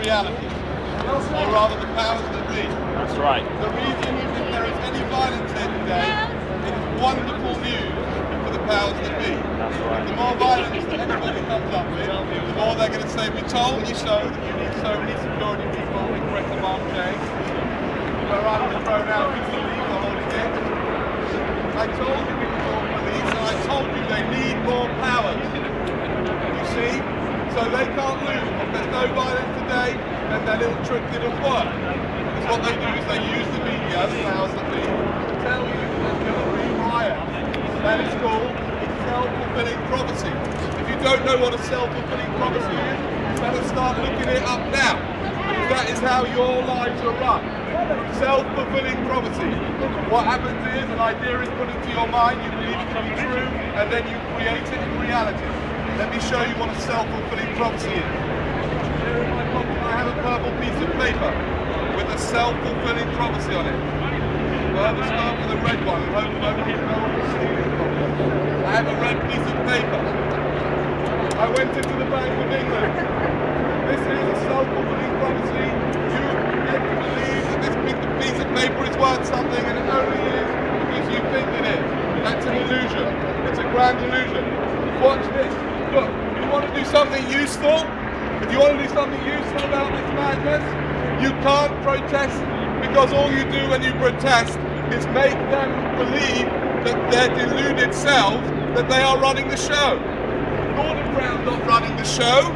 reality, or rather the powers that be. That's right. The reason is if there is any violence here today, it is wonderful news for the powers that be. That's right. The more violence that anybody comes up with, the more they're going to say, we told you so, that you need so many security people in Greater Marseille. Where I was thrown out recently for holding it. I told you we need more police, and I told you they need more powers. You see? So they can't lose. If there's no violence today, then their little trick didn't work. Because what they do is they use the media, the powers that be, to tell you there's going to be riot. That is called a self-fulfilling prophecy. If you don't know what a self-fulfilling prophecy is, you better start looking it up now. Because that is how your lives are run. Self-fulfilling prophecy. What happens is an idea is put into your mind, you believe it to be true, and then you create it in reality. Let me show you what a self-fulfilling prophecy is. Here in my pocket I have a purple piece of paper with a self-fulfilling prophecy on it. Well, let's start with a red one and hope nobody can know what it's I have a red piece of paper. I went into the Bank of England. This is a self-fulfilling prophecy. You get to believe that this piece of paper is worth something, and it only is because you think it is. That's an illusion. It's a grand illusion. Watch this. Look, you want to do something useful? If you want to do something useful about this madness, you can't protest, because all you do when you protest is make them believe that their deluded selves that they are running the show. Gordon Brown's not running the show.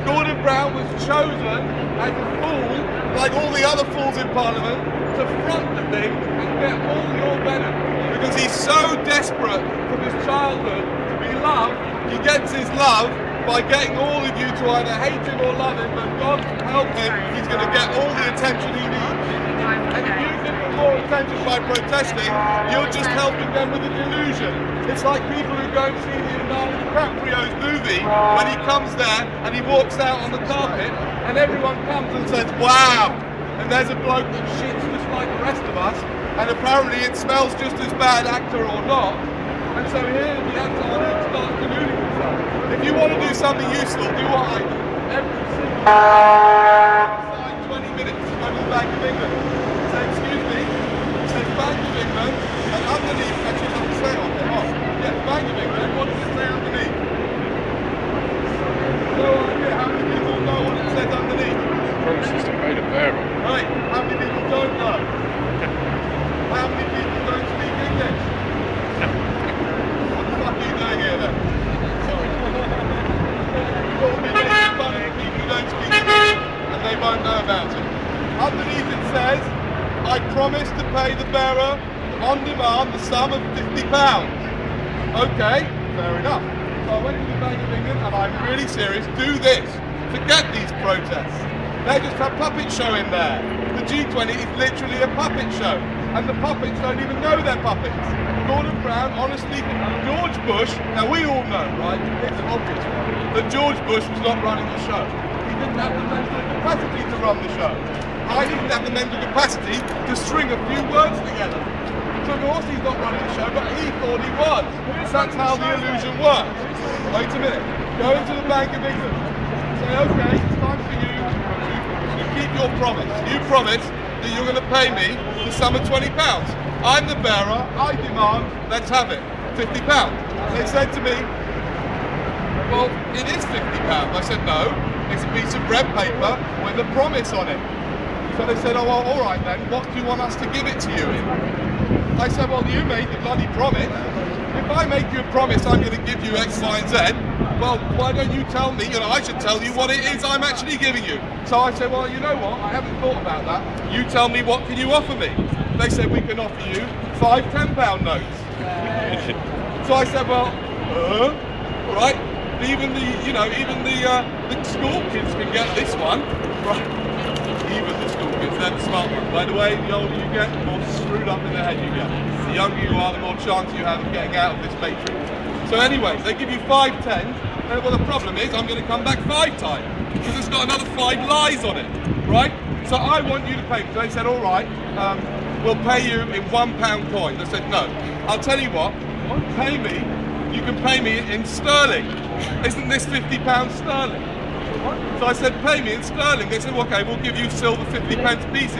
Gordon Brown was chosen as a fool, like all the other fools in Parliament, to front the thing and get all your benefit. Because he's so desperate from his childhood to be loved, he gets his love by getting all of you to either hate him or love him, but God help him, he's going to get all the attention he needs. And if you give him more attention by protesting, you're just helping them with a delusion. It's like people who go and see Leonardo DiCaprio's movie when he comes there and he walks out on the carpet and everyone comes and says, wow! And there's a bloke that shits just like the rest of us, and apparently it smells just as bad, actor or not. And so here the actor starts deluding himself. If you want to do something useful, do what I do. Every single inside 20 minutes, go to the Bank of England. Say, excuse me, it says Bank of England, and underneath, actually it doesn't say on there. Oh, yes, Bank of England, what does it say underneath? No idea how many people know what it says underneath. Promises to pay the bearer. Right, how many people don't know? How many people don't speak English? What the fuck are you doing here then? Sorry. You've got to be making fun of people who don't speak English and they won't know about it. Underneath it says, I promise to pay the bearer on demand the sum of £50. Okay, fair enough. So I went to the Bank of England and I'm really serious, do this. Forget these protests. They just have puppet show in there. The G20 is literally a puppet show. And the puppets don't even know they're puppets. Gordon Brown, honestly, George Bush, now we all know, right, it's an obvious one, that George Bush was not running the show. He didn't have the mental capacity to run the show. I didn't have the mental capacity to string a few words together. So of course he's not running the show, but he thought he was. That's how the illusion works. Wait a minute. Go into the Bank of England. Say, okay, it's time for you to keep your promise. You promise that you're going to pay me the sum of £20. I'm the bearer, I demand, let's have it, £50. They said to me, well, it is £50. I said, no, it's a piece of red paper with a promise on it. So they said, oh, well, all right then, what do you want us to give it to you in? I said, well, you made the bloody promise. If I make you a promise I'm going to give you X, Y, and Z, well, why don't you tell me, I should tell you what it is I'm actually giving you. So I said, well, you know what, I haven't thought about that. You tell me, what can you offer me? They said, we can offer you 5 £10 notes. So I said, well, right, even the school kids can get this one. Right. Even the school kids, they're the smart ones. By the way, the older you get, the more screwed up in the head you get. The younger you are, the more chance you have of getting out of this matrix. So anyways, they give you 5 10s, and well, the problem is I'm going to come back 5 times, because it's got another 5 lies on it, right? So I want you to pay me. So they said, all right, we'll pay you in £1 coins. I said, no, I'll tell you what, you can pay me in sterling. Isn't this £50 sterling? So I said, pay me in sterling. They said, well, okay, we'll give you silver 50 pence pieces.